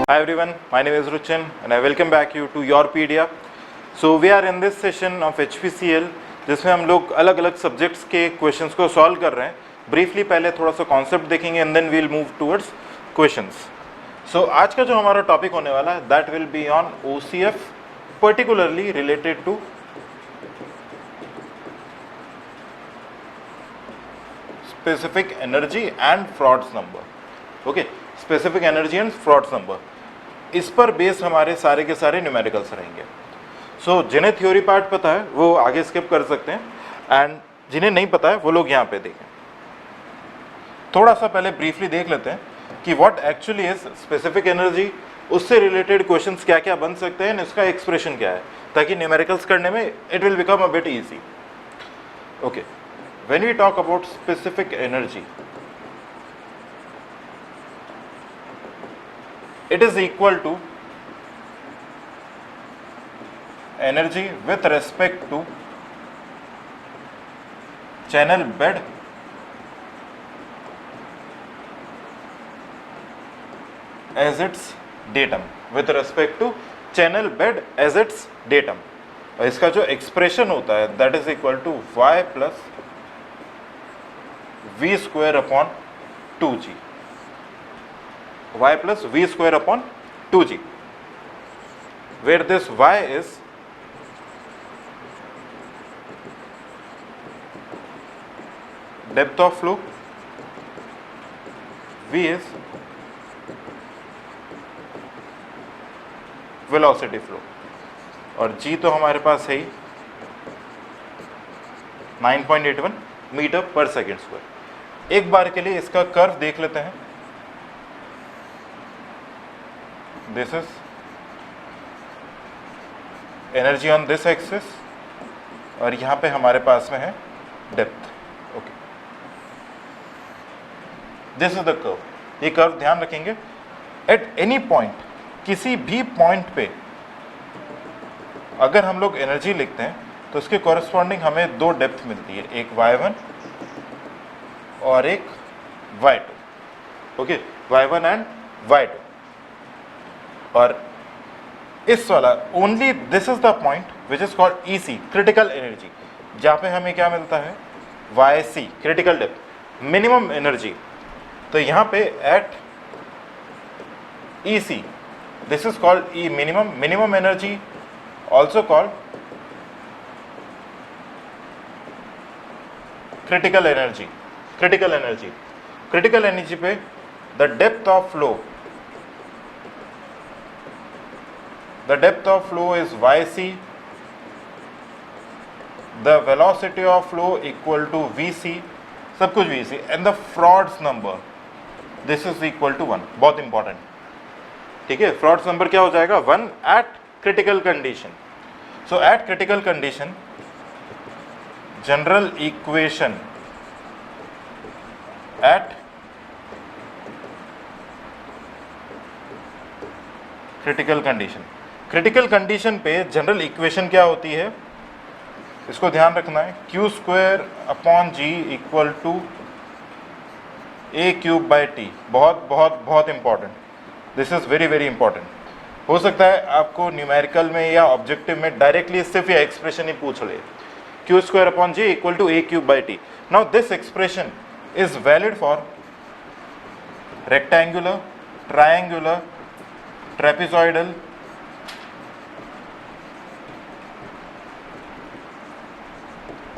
Hi everyone, my name is Ruchan and I welcome back you to Yourpedia. So we are in this session of HPCL जिसमें हम लोग अलग अलग subjects के questions को solve कर रहे हैं। ब्रीफली पहले थोड़ा सा कॉन्सेप्ट देखेंगे and then we'll move towards questions. So आज का जो हमारा टॉपिक होने वाला है that will be on OCF, particularly related to specific energy and Froude's number. Okay, specific energy and Froude's number, इस पर बेस हमारे सारे के सारे न्यूमेरिकल्स रहेंगे। सो जिन्हें थ्योरी पार्ट पता है वो आगे स्किप कर सकते हैं एंड जिन्हें नहीं पता है वो लोग यहाँ पे देखें। थोड़ा सा पहले ब्रीफली देख लेते हैं कि what actually is specific energy, उससे रिलेटेड क्वेश्चंस क्या क्या बन सकते हैं, इसका एक्सप्रेशन क्या है, ताकि न्यूमेरिकल्स करने में it will become a bit easy. Okay, when we talk about specific energy, it is equal to energy with respect to channel bed as its datum, with respect to channel bed as its datum। और इसका जो expression होता है that is equal to y plus we square upon 2g, y plus v square upon 2g, where this y is depth of flow, v is velocity flow और g तो हमारे पास है ही 9.81 metre पर सेकेंड स्क्वायर। एक बार के लिए इसका curve देख लेते हैं। This is energy on this axis और यहाँ पे हमारे पास में है depth. Okay, this is the curve. ये कर्व ध्यान रखेंगे, एट एनी पॉइंट, किसी भी पॉइंट पे अगर हम लोग एनर्जी लिखते हैं तो उसके कॉरेस्पॉन्डिंग हमें दो डेप्थ मिलती है, एक y1 और एक y2। Okay, y1 and y2। और इस वाला only this is the point which is called EC, critical energy, जहाँ पे हमें क्या मिलता है YC, critical depth, minimum energy. तो यहाँ पे at EC this is called E minimum, minimum energy also called critical energy. Critical energy, critical energy पे the depth of flow, the depth of flow is YC, the velocity of flow equal to VC, सब कुछ VC, and the Frod's number this is equal to 1। बहुत important, ठीक है। Frod's number क्या हो जाएगा 1 at critical condition। so at critical condition general equation at critical condition, critical condition पे general equation क्या होती है, इसको ध्यान रखना है, q square upon g equal to a cube by T. बहुत बहुत बहुत important, this is very very important. हो सकता है आपको न्यूमेरिकल में या ऑब्जेक्टिव में डायरेक्टली सिर्फ यह एक्सप्रेशन ही पूछ ले, q square upon g equal to a cube by T. Now this expression is valid for rectangular, triangular, trapezoidal,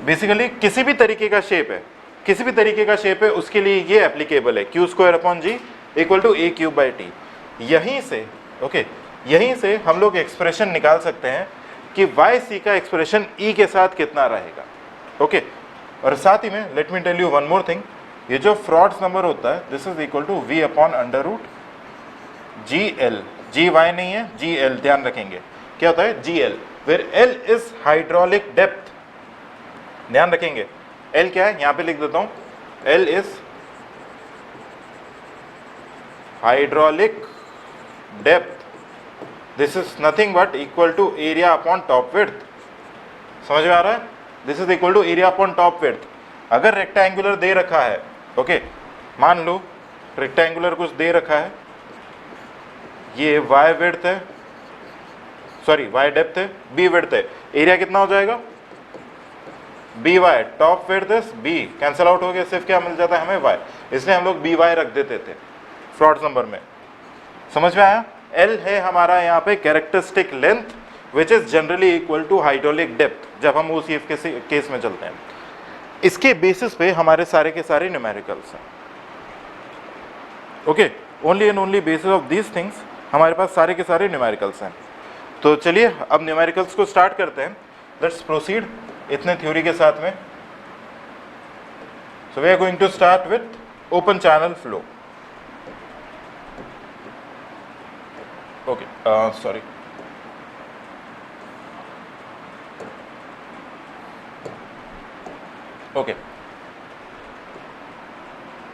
basically किसी भी तरीके का शेप है, किसी भी तरीके का शेप है उसके लिए ये एप्लीकेबल है, q square upon g equal to a cube by T. यहीं से ओके, यहीं से हम लोग एक्सप्रेशन निकाल सकते हैं कि YC का एक्सप्रेशन E के साथ कितना रहेगा। ओके, और साथ ही में let me tell you one more thing, ये जो फ्रॉड्स नंबर होता है this is equal to v upon under root GL, GY नहीं है GL, ध्यान रखेंगे क्या होता है GL, where L is hydraulic depth. ध्यान रखेंगे L क्या है, यहाँ पे लिख देता हूँ, L is hydraulic depth, this is nothing but equal to area upon top width. समझ में आ रहा है, this is equal to area upon top width. अगर रेक्टेंगुलर दे रखा है, ओके, मान लो रेक्टेंगुलर कुछ दे रखा है, ये y विड्थ है, सॉरी y डेप्थ है, b विड्थ है, एरिया कितना हो जाएगा B Y, top width is B, cancel out हो गया, सिर्फ क्या मिल जाता है हमें y, इसलिए हम लोग बी वाई रख देते थे फ्रॉड नंबर में। समझ में आया? L है हमारा यहाँ पे characteristic length which is generally equal to hydraulic depth, जब हम उस केस में चलते हैं। इसके बेसिस पे हमारे सारे के सारे न्यूमेरिकल्स हैं। Okay, only and only basis of these things हमारे पास सारे के सारे न्यूमेरिकल्स हैं। तो चलिए अब न्यूमेरिकल्स को स्टार्ट करते हैं। लेट्स प्रोसीड इतने थ्योरी के साथ में। So we are going to start with open channel flow. Okay, sorry, okay,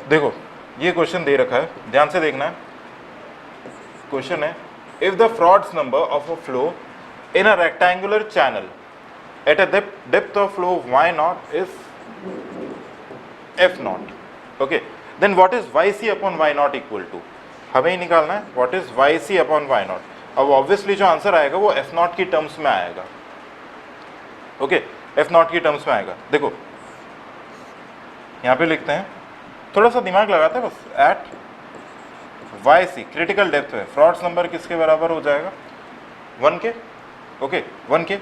देखो ये क्वेश्चन दे रखा है, ध्यान से देखना है। क्वेश्चन है, if the Froude's number of a flow in a rectangular channel at a depth of flow y0 is f0, okay, then what is yc upon y0 equal to, हमें ही निकालना है what is yc upon y0। अब obviously जो answer आएगा वो f0 की terms में आएगा। ओके, f0 की टर्म्स में आएगा। देखो यहाँ पे लिखते हैं, थोड़ा सा दिमाग लगाते हैं बस। एट yc क्रिटिकल डेप्थ है, फ्रॉड्स नंबर किसके बराबर हो जाएगा 1 के, ओके 1 के।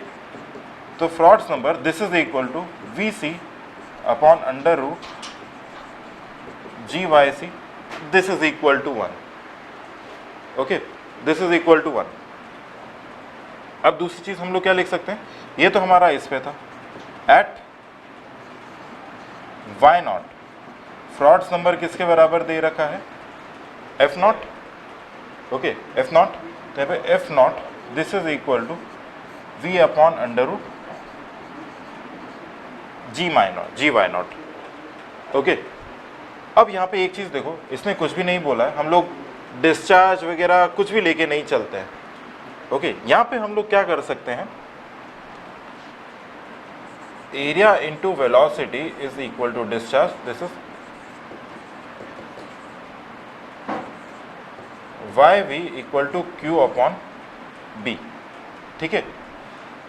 तो Froude's number this is equal to vc upon under root gyc, this is equal to 1, okay, this is equal to 1। अब दूसरी चीज हम लोग क्या लिख सकते हैं, ये तो हमारा इस पे था, एट y0 फ्रॉड्स नंबर किसके बराबर दे रखा है f0, ओके f0, तो यहाँ पे f0 this is equal to v upon under root gy0, okay. अब यहाँ पे एक चीज देखो, इसने कुछ भी नहीं बोला है, हम लोग डिस्चार्ज वगैरह कुछ भी लेके नहीं चलते हैं। ओके, यहाँ पे हम लोग क्या कर सकते हैं, area into velocity is equal to discharge, this is yv equal to q upon b, ठीक है,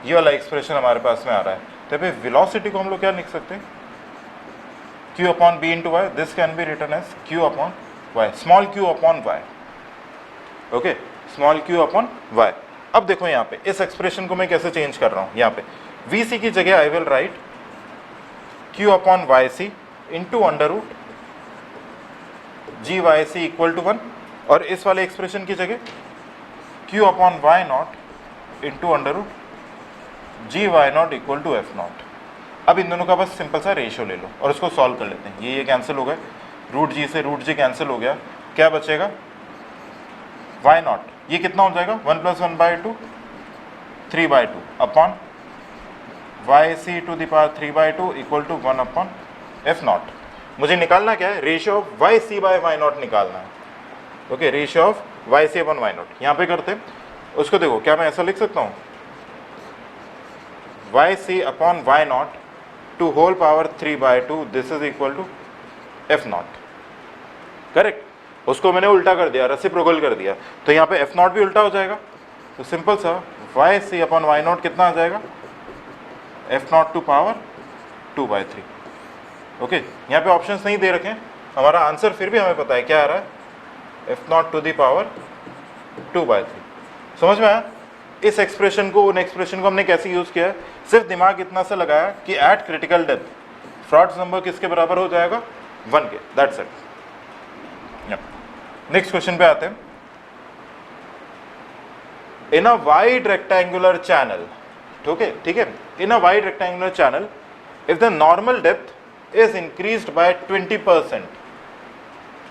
ये वाला एक्सप्रेशन हमारे पास में आ रहा है। तो पे वेलोसिटी को हम लोग क्या लिख सकते हैं, q upon b into Y, this can be written as q upon y, small q upon y, okay, small q upon y। अब देखो यहाँ पे इस एक्सप्रेशन को मैं कैसे चेंज कर रहा हूँ, यहाँ पे vc की जगह I will write q upon yc into under root gyc equal to 1, और इस वाले एक्सप्रेशन की जगह q upon y0 into under root gy0 equal to f0। अब इन दोनों का बस सिंपल सा रेशियो ले लो और इसको सॉल्व कर लेते हैं। ये कैंसिल हो गए, रूट जी से रूट जी कैंसिल हो गया, क्या बचेगा y0, ये कितना हो जाएगा 1 plus 1/2 3/2 upon yc to the power 3/2 equal to 1 upon f0। मुझे निकालना क्या है, ratio of yc bye y0 निकालना है। Okay, ratio of yc upon y0 यहाँ पे करते हैं। उसको देखो, क्या मैं ऐसा लिख सकता हूँ, yc upon y0 to whole power 3/2, this is equal to f0, correct. उसको मैंने उल्टा कर दिया, रेसिप्रोकल कर दिया, तो यहाँ पे f0 भी उल्टा हो जाएगा। तो सिंपल सा yc अपॉन y0 कितना आ जाएगा, f0 टू पावर 2/3, ओके। यहाँ पे ऑप्शंस नहीं दे रखे हैं, हमारा आंसर फिर भी हमें पता है क्या आ रहा है, f0 टू द पावर 2/3। समझ में आया? इस एक्सप्रेशन को, उन एक्सप्रेशन को हमने कैसे यूज किया है, सिर्फ दिमाग इतना सा लगाया कि eight critical depth frauds number किसके बराबर हो जाएगा 1 के, दैट्स इट। नेक्स्ट क्वेश्चन पे आते हैं। In a wide rectangular channel, ठीक है, in a wide rectangular channel if the normal depth is increased by 20%,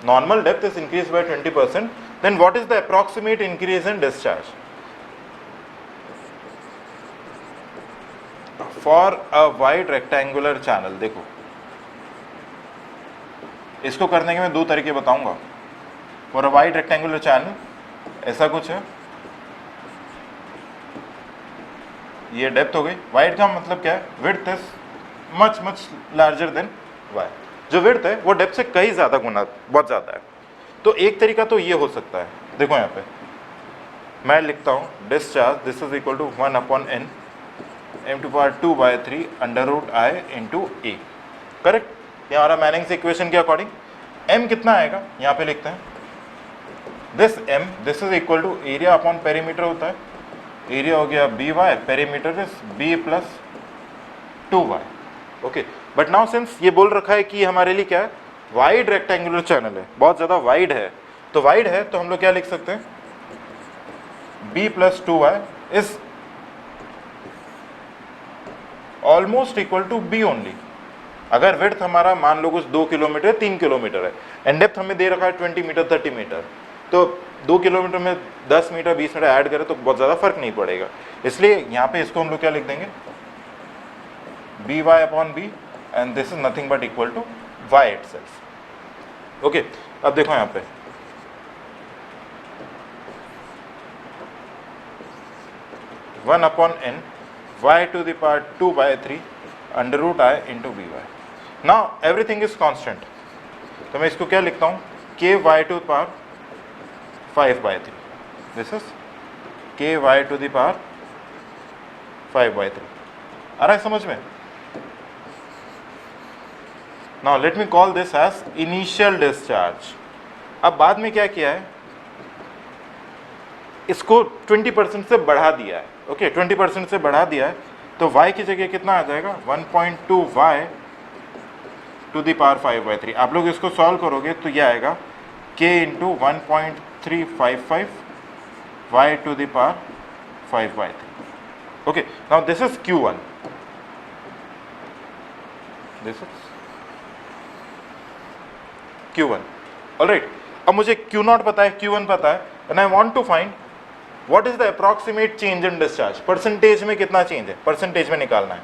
normal depth is increased by 20%, then what is the approximate increase in discharge for a wide rectangular channel। देखो, इसको करने के मैं दो तरीके बताऊंगा। for a wide rectangular channel ऐसा कुछ है, ये डेप्थ हो गई, वाइड का मतलब क्या है, width is much larger than Y, जो विड्थ है वो डेप्थ से कई ज़्यादा गुना, बहुत ज़्यादा है। तो एक तरीका तो ये हो सकता है, देखो यहाँ पे मैं लिखता हूँ discharge this is equal to 1/n m⁴ under root I into A. Correct. ये हमारा मैनिंग्स इक्वेशन के अकॉर्डिंग m कितना आएगा यहाँ पे लिखते हैं, this m this is equal to area upon perimeter होता है, एरिया हो गया B Y, perimeter is b plus 2y। Okay, but now since ये बोल रखा है कि हमारे लिए क्या है, वाइड रेक्टेंगुलर चैनल है, बहुत ज़्यादा वाइड है, तो वाइड है तो हम लोग क्या लिख सकते हैं, b plus 2y is almost equal to b only. अगर विड्थ हमारा मान लो कुछ 2 किलोमीटर 3 किलोमीटर है एंड डेप्थ हमें दे रखा है 20 मीटर 30 मीटर, तो 2 किलोमीटर में 10 मीटर 20 मीटर ऐड करें तो बहुत ज़्यादा फर्क नहीं पड़ेगा, इसलिए यहाँ पे इसको हम लोग क्या लिख देंगे, by/b and this is nothing but equal to y itself। Okay, अब देखो यहाँ पे one upon N y⁴ under root I into B Y. Now everything is constant, तो मैं इसको क्या लिखता हूँ, ky⁵ 5/3, दिस इज ky⁵ 5/3। आ रहा है समझ में? Now let me call this as initial discharge. अब बाद में क्या किया है, इसको 20% से बढ़ा दिया है। ओके, 20% से बढ़ा दिया है तो y की जगह कितना आ जाएगा, 1.2y⁵ 5/3। आप लोग इसको सॉल्व करोगे तो ये आएगा k into 1.355 y⁵ 5/3। Okay, now this is q1, this is q1। Alright, अब मुझे q0 पता है, q1 पता है, and I want to find what is the approximate change in discharge, percentage में कितना चेंज है, परसेंटेज में निकालना है।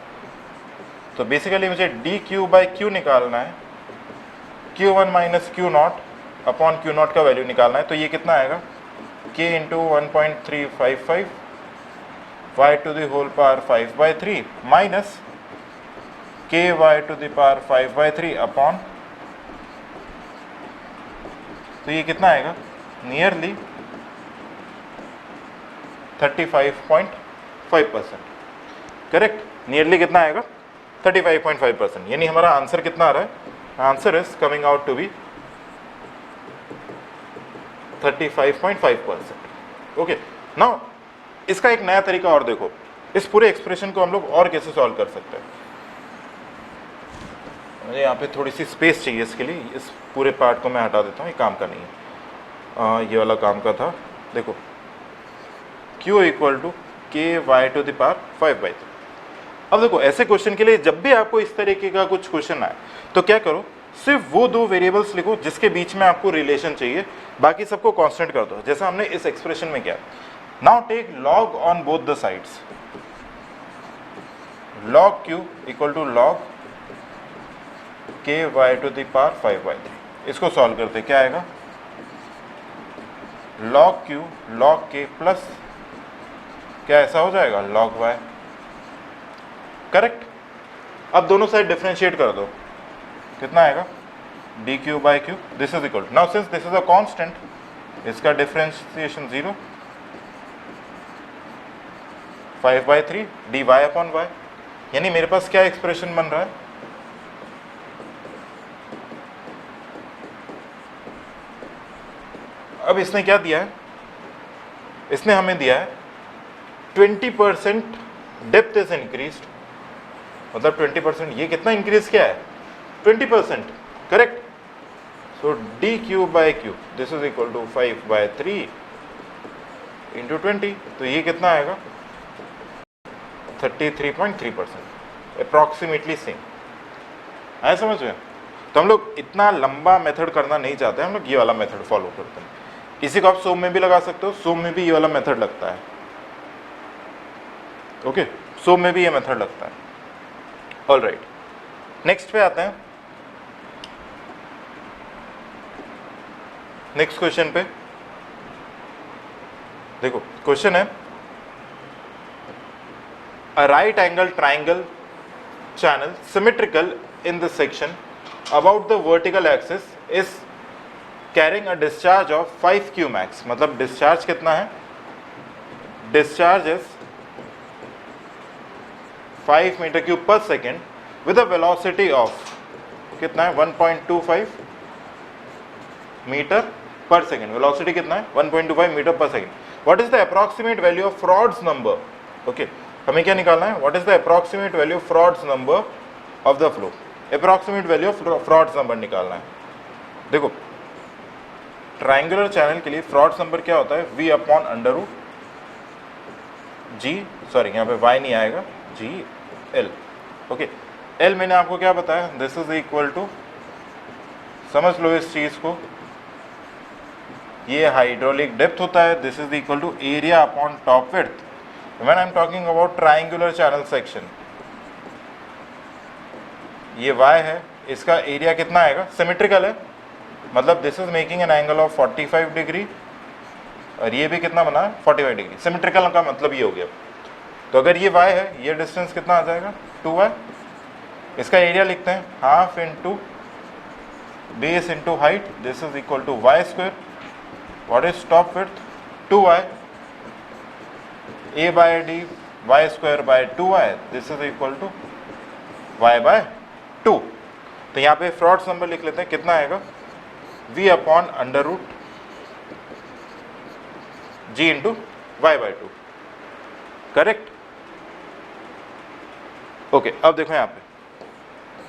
तो बेसिकली मुझे dq/q निकालना है, q1 minus q0 upon q0 का वैल्यू निकालना है, तो ये कितना आएगा, k into 1.355 y⁵ 5/3 minus ky⁵ 5/3 upon, तो ये कितना आएगा, नियरली 35.5%। करेक्ट, नियरली कितना आएगा, 35.5%। यानी हमारा आंसर कितना आ रहा है, answer is coming out to be 35.5%। Okay, now इसका एक नया तरीका और देखो, इस पूरे एक्सप्रेशन को हम लोग और कैसे सॉल्व कर सकते हैं। मुझे यहाँ पे थोड़ी सी स्पेस चाहिए इसके लिए, इस पूरे पार्ट को मैं हटा देता हूँ, ये काम का नहीं है, ये वाला काम का था। देखो q इक्वल टू ky⁵ 5/3। अब देखो ऐसे क्वेश्चन के लिए जब भी आपको इस तरीके का कुछ क्वेश्चन आए तो क्या करो, सिर्फ वो दो वेरिएबल्स लिखो जिसके बीच में आपको रिलेशन चाहिए, बाकी सबको कांस्टेंट कर दो, जैसा हमने इस एक्सप्रेशन में किया। Now take log on both the sides, log q equal to log ky⁵ 5/3। इसको सॉल्व करते क्या आएगा, log q log k plus क्या ऐसा हो जाएगा, log y। करेक्ट। अब दोनों साइड डिफरेंशिएट कर दो, कितना आएगा, dq/q this is equal, now since this is a constant, इसका डिफरेंशिएशन 0, 5/3 dy/y। यानी मेरे पास क्या एक्सप्रेशन बन रहा है, अब इसने क्या दिया है, इसने हमें दिया है 20% डेप्थ इज इंक्रीज्ड, मतलब 20%, ये कितना इंक्रीज किया है, 20%। Correct. So dq/q this is equal to 5/3 into 20, तो ये कितना आएगा, 33.3%, अप्रॉक्सीमेटली सेम। आया समझ में? तो हम लोग इतना लंबा मेथड करना नहीं चाहते, हम लोग ये वाला मेथड फॉलो करते हैं। इसी को आप सोम में भी लगा सकते हो, सोम में भी ये वाला मेथड लगता है। ओके, सोम में भी ये मेथड लगता है। ऑल राइट, नेक्स्ट पे आते हैं, नेक्स्ट क्वेश्चन पे। देखो क्वेश्चन है, a right angle triangle channel symmetrical in the section about the vertical axis is carrying a discharge of 5 q max। मतलब डिस्चार्ज कितना है, discharge is 5 metre cube per second with a velocity of कितना है 1.25 metre पर second. Velocity कितना है 1.25 metre पर second. What is the approximate value of Froude's number? Okay, हमें क्या निकालना है? What is the approximate value of Froude's number of the flow? Approximate value of Froude's number निकालना है। देखो ट्रायंगुलर चैनल के लिए फ्रॉड्स नंबर क्या होता है? v अपॉन अंडर रूट जी, सॉरी यहाँ पे y नहीं आएगा, जी एल। ओके, एल मैंने आपको क्या बताया? दिस इज इक्वल टू, समझ लो इस चीज को, ये हाइड्रोलिक डेप्थ होता है। This is equal to area upon top width when I am talking about triangular channel section. ये y है, इसका एरिया कितना आएगा? सिमेट्रिकल है, मतलब this is making an angle of 45 degree और ये भी कितना बना है 45 डिग्री। सिमेट्रिकल का मतलब ये हो गया। तो अगर ये y है, ये डिस्टेंस कितना आ जाएगा 2y। इसका एरिया लिखते हैं half into base into height, this is equal to y square. What is top width? 2y, a by D y square by 2y, this is equal to y by 2। तो यहाँ पे frauds number लिख लेते हैं, कितना आएगा? v upon under root g into Y by 2। Correct? Okay, अब देखो यहाँ पे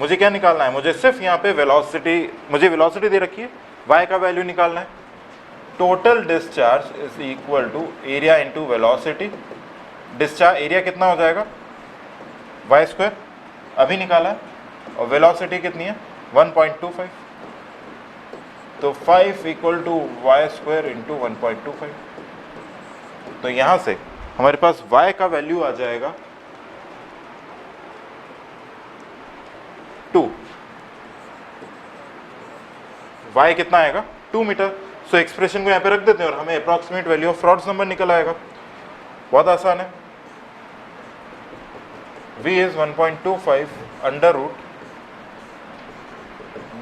मुझे क्या निकालना है? मुझे सिर्फ यहाँ पे वेलोसिटी, मुझे वेलोसिटी दे रखी है, y का वैल्यू निकालना है। Total discharge is equal to area into velocity. Discharge area कितना हो जाएगा? y स्क्वायर, अभी निकाला है, और वेलोसिटी कितनी है 1.25। तो 5 equal to Y square into 1.25। तो यहाँ से हमारे पास y का वैल्यू आ जाएगा 2। y कितना आएगा? 2 मीटर। सो एक्सप्रेशन को यहाँ पे रख देते हैं और हमें approximate value of Froude's number निकल आएगा। बहुत आसान है। v is 1.25 under root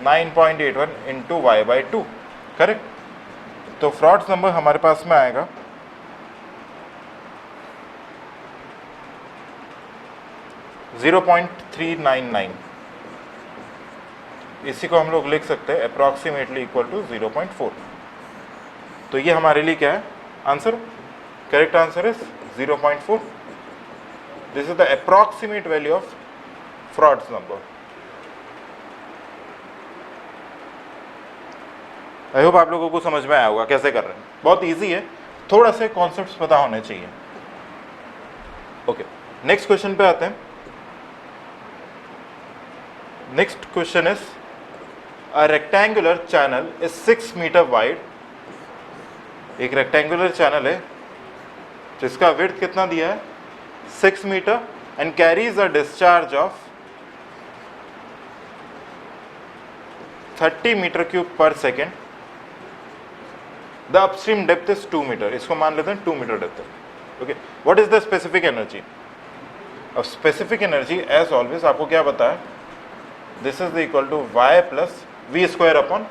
9.81 into Y by 2। Correct? तो फ्रॉड्स नंबर हमारे पास में आएगा 0.399। इसी को हम लोग लिख सकते हैं अप्रॉक्सीमेटली इक्वल टू 0.4। तो ये हमारे लिए क्या है answer? Correct answer is 0.4। This is the approximate value of Froude's number. I hope आप लोगों को समझ में आया होगा कैसे कर रहे हैं। बहुत इजी है, थोड़ा से कॉन्सेप्ट्स पता होने चाहिए। ओके, नेक्स्ट क्वेश्चन पे आते हैं। Next question is a rectangular channel is 6 metre wide. एक रेक्टेंगुलर चैनल है जिसका विड्थ कितना दिया है 6 metre and carries a discharge of 30 metre cube per second. The upstream depth is 2 metre. इसको मान लेते हैं 2 मीटर डेप्थ है। Okay, what is the specific energy? अब स्पेसिफिक एनर्जी एज ऑलवेज आपको क्या बताया? This is equal to y plus we square upon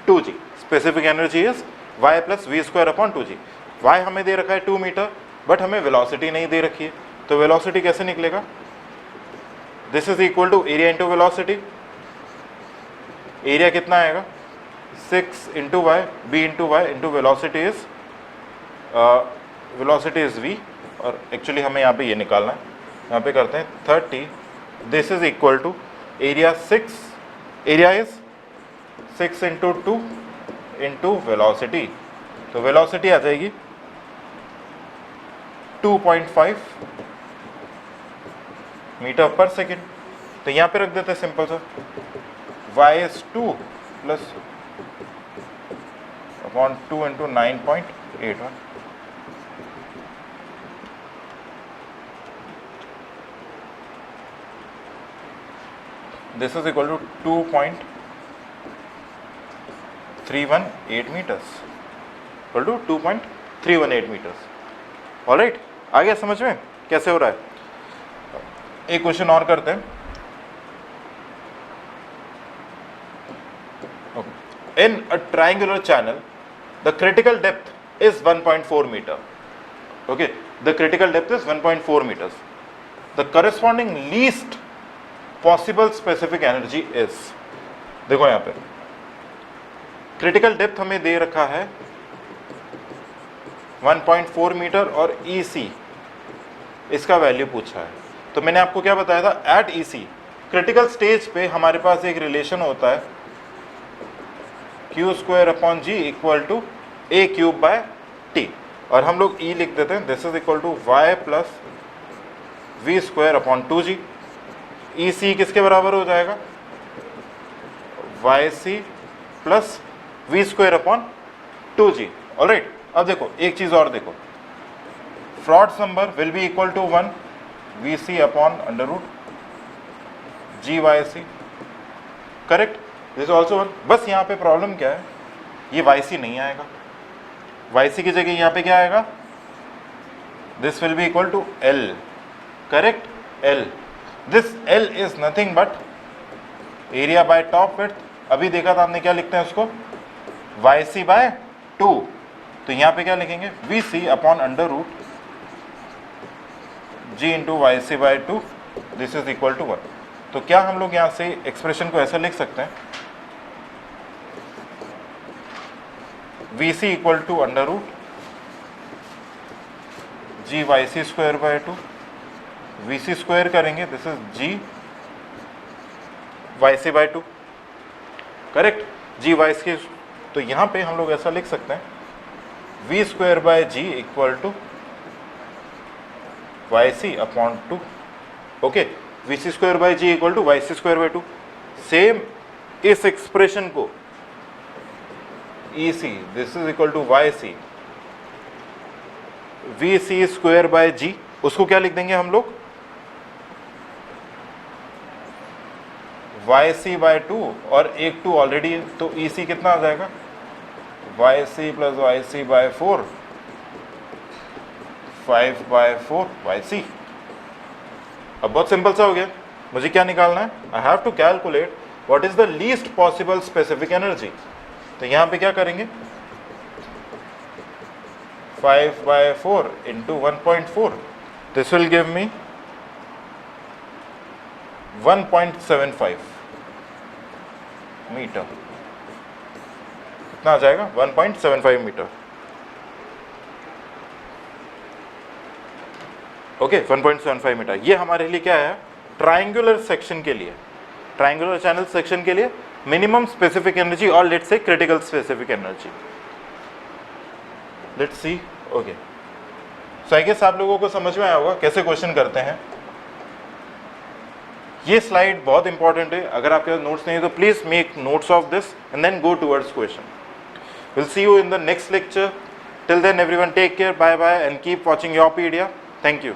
2g। Specific energy is Y plus we square upon 2g। Y हमें दे रखा है 2 metre, but हमें velocity नहीं दे रखी है। तो वेलोसिटी कैसे निकलेगा? This is equal to area into velocity. Area कितना आएगा 6 into Y, B into Y into velocity is v। और एक्चुअली हमें यहाँ पे ये निकालना है, यहाँ पे करते हैं 30। This is equal to area 6, area is 6 into 2 into velocity. तो वेलोसिटी आ जाएगी 2.5 मीटर पर सेकेंड। तो यहाँ पे रख देते हैं सिंपल सा, y is 2 plus upon 2 into 9.81। This is equal to 2.318 metres, equal to 2.318 metres. Alright, आ गया समझ में कैसे हो रहा है? एक क्वेश्चन और करते हैं। In a triangular channel, the critical depth is 1.4 meter. Okay, the critical depth is 1.4 meters. The corresponding least possible specific energy is, देखो यहाँ पे क्रिटिकल डेप्थ हमें दे रखा है 1.4 मीटर और EC इसका वैल्यू पूछा है। तो मैंने आपको क्या बताया था, एट EC क्रिटिकल स्टेज पे हमारे पास एक रिलेशन होता है Q² G equal to A³/T, और हम लोग E लिख देते हैं, this is equal to Y plus V²/2G। EC किसके बराबर हो जाएगा, YC प्लस V²/2G। ऑलराइट, अब देखो एक चीज और देखो, Froude's number will be equal to 1 VC/√GYC, correct, this also 1। बस यहाँ पे प्रॉब्लम क्या है, ये YC नहीं आएगा, YC की जगह यहाँ पे क्या आएगा, this will be equal to L, correct, L। This L is nothing but area by top width. अभी देखा था हमने क्या लिखते हैं उसको, YC/2, तो यहाँ पे क्या लिखेंगे, VC/√G into YC/2, this is equal to 1। तो क्या हम लोग यहाँ से एक्सप्रेशन को ऐसा लिख सकते हैं, VC equal to √GYC²/2, VC square करेंगे, this is GYC/2, correct, GYC। तो यहाँ पे हम लोग ऐसा लिख सकते हैं V²/G equal to YC/2, okay, VC²/G equal to YC²/2। Same इस एक्सप्रेशन को EC, this is equal to YC, VC²/G, उसको क्या लिख देंगे हम लोग, YC/2, और एक 2 ऑलरेडी है, तो EC कितना आ जाएगा, YC प्लस YC/4, 5/4 YC। अब बहुत सिंपल सा हो गया, मुझे क्या निकालना है, I have to calculate what is the least possible specific energy. तो यहाँ पे क्या करेंगे, 5/4 into 1.4, this will give me 1.75 metre, कितना आ जाएगा, 1.75 मीटर, ओके, 1.75 मीटर। ये हमारे लिए क्या है, ट्रायंगुलर सेक्शन के लिए, ट्रायंगुलर चैनल सेक्शन के लिए मिनिमम स्पेसिफिक एनर्जी, और let's say critical specific energy, let's see, okay. So I guess आप लोगों को समझ में आया होगा कैसे क्वेश्चन करते हैं। ये स्लाइड बहुत इंपॉर्टेंट है, अगर आपके पास नोट्स नहीं है तो please make notes of this and then go towards question. Will see you in the next lecture, till then everyone take care, bye bye and keep watching Yourpedia, thank you.